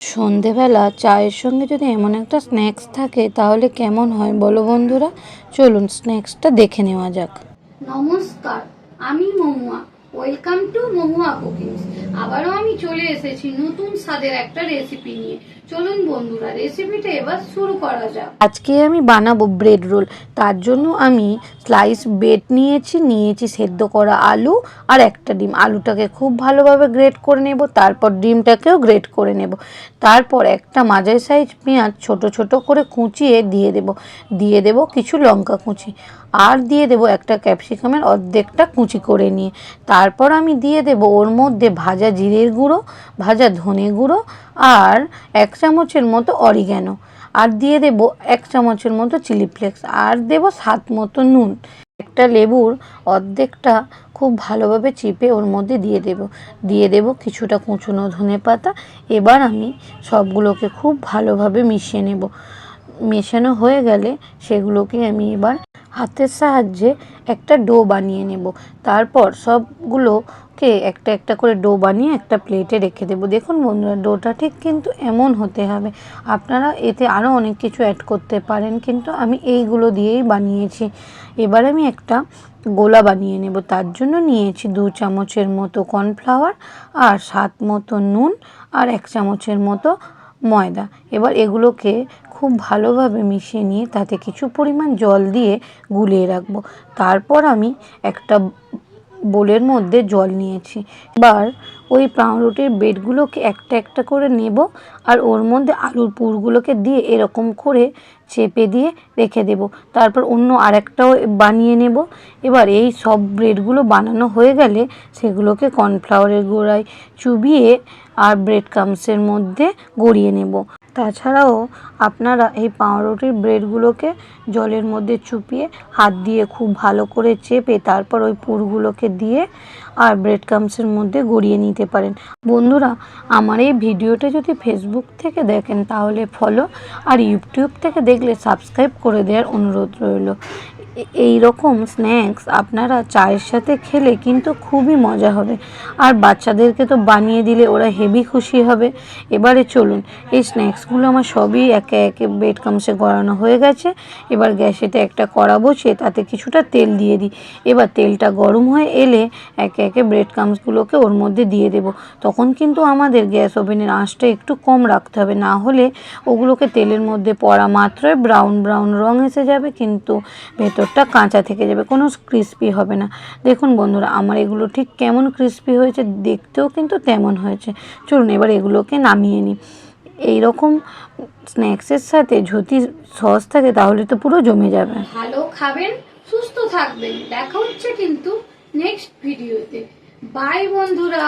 সন্ধেবেলা চায়ের সঙ্গে যদি এমন একটা স্ন্যাক্স থাকে তাহলে কেমন হয় বলো বন্ধুরা। চলুন স্ন্যাক্সটা দেখে নেওয়া যাক। নমস্কার, আমি Mahua. Welcome to Mahua cookings. আবারও আমি চলে এসেছি নতুন স্বাদের একটা রেসিপি নিয়ে। চলুন বন্ধুরা, রেসিপিটা এবার শুরু করা যাক। আজকে আমি বানাবো ব্রেড রোল। তার জন্য আমি স্লাইস ব্রেড নিয়েছি সেদ্ধ করা আলু আর একটা ডিম। আলুটাকে খুব ভালোভাবে গ্রেট করে নেব, তারপর ডিমটাকেও গ্রেট করে নেব। তারপর একটা মাঝারি সাইজ পেঁয়াজ ছোট ছোট করে কুচিয়ে দিয়ে দেব কিছু লঙ্কা কুচি, আর দিয়ে দেব একটা ক্যাপসিকামের অর্ধেকটা কুচি করে নিয়ে। তারপর আমি দিয়ে দেব ওর মধ্যে ভাজা জিরের গুঁড়ো, ভাজা ধনে গুঁড়ো আর 1 চামচের মতো অরিগ্যানো, আর দিয়ে দেব 1 চামচের মতো চিলি ফ্লেক্স, আর দেব স্বাদ মতো নুন। একটা লেবুর অর্ধেকটা খুব ভালোভাবে চিপে ওর মধ্যে দিয়ে দেব কিছুটা কুচনো ধনেপাতা। এবার আমি সবগুলোকে খুব ভালোভাবে মিশিয়ে নেব। মেশানো হয়ে গেলে সেগুলোকে আমি এবার হাতের সাহায্যে একটা ডো বানিয়ে নেব। তারপর সবগুলোকে একটা একটা করে ডো বানিয়ে একটা প্লেটে রেখে দেবো। দেখুন বন্ধুরা, ডোটা ঠিক কিন্তু এমন হতে হবে। আপনারা এতে আরও অনেক কিছু অ্যাড করতে পারেন, কিন্তু আমি এইগুলো দিয়েই বানিয়েছি। এবার আমি একটা গোলা বানিয়ে নেব। তার জন্য নিয়েছি 2 চামচের মতো কর্নফ্লাওয়ার আর স্বাদ মতো নুন আর 1 চামচের মতো ময়দা। এবার এগুলোকে খুব ভালোভাবে মিশিয়ে নিয়ে তাতে কিছু পরিমাণ জল দিয়ে গুলিয়ে রাখবো। তারপর আমি একটা বোলের মধ্যে জল নিয়েছি। এবার ওই পাউরুটির বেডগুলোকে একটা একটা করে নেব, আর ওর মধ্যে আলুর পুরগুলোকে দিয়ে এরকম করে চেপে দিয়ে রেখে দেব। তারপর অন্য আরেকটাও বানিয়ে নেব। এবার এই সব ব্রেডগুলো বানানো হয়ে গেলে সেগুলোকে কর্নফ্লাওয়ারের গুঁড়ায় চুবিয়ে আর ব্রেড ক্রাম্বসের মধ্যে গড়িয়ে নেব। তাছাড়াও আপনারা এই পাউরুটির ব্রেডগুলোকে জলের মধ্যে চুপিয়ে হাত দিয়ে খুব ভালো করে চেপে তারপর ওই পুরগুলোকে দিয়ে আর ব্রেড ক্রাম্বসের মধ্যে গড়িয়ে নিতে পারেন। বন্ধুরা, আমার এই ভিডিওটা যদি ফেসবুক থেকে দেখেন তাহলে ফলো, আর ইউটিউব থেকে দেখলে সাবস্ক্রাইব করে দেওয়ার অনুরোধ রইল। এই রকম স্ন্যাক্স আপনারা চায়ের সাথে খেলে কিন্তু খুবই মজা হবে, আর বাচ্চাদেরকে তো বানিয়ে দিলে ওরা হেভি খুশি হবে। এবারে চলুন, এই স্ন্যাক্সগুলো আমার সবই একে একে ব্রেড ক্রাম্বসে গড়ানো হয়ে গেছে। এবার গ্যাসেতে একটা কড়া বসিয়ে তাতে কিছুটা তেল দিয়ে দিই। এবার তেলটা গরম হয়ে এলে একে একে ব্রেড ক্রাম্বসগুলোকে ওর মধ্যে দিয়ে দেব। তখন কিন্তু আমাদের গ্যাস ওভেনের আঁচটা একটু কম রাখতে হবে, না হলে ওগুলোকে তেলের মধ্যে পড়া মাত্রই ব্রাউন ব্রাউন রং এসে যাবে, কিন্তু ভেতরটা কাঁচা থেকে যাবে, কোনো ক্রিস্পি হবে না। দেখুন বন্ধুরা, আমার এগুলো ঠিক কেমন ক্রিস্পি হয়েছে, দেখতেও কিন্তু তেমন হয়েছে। চলুন এবার এগুলোকে নামিয়ে নিই। এই রকম স্ন্যাক্সের সাথে যদি সস থাকে তাহলে তো পুরো জমে যাবে। ভালো খাবেন, সুস্থ থাকবেন। দেখা হচ্ছে কিন্তু নেক্সট ভিডিওতে। বাই বন্ধুরা।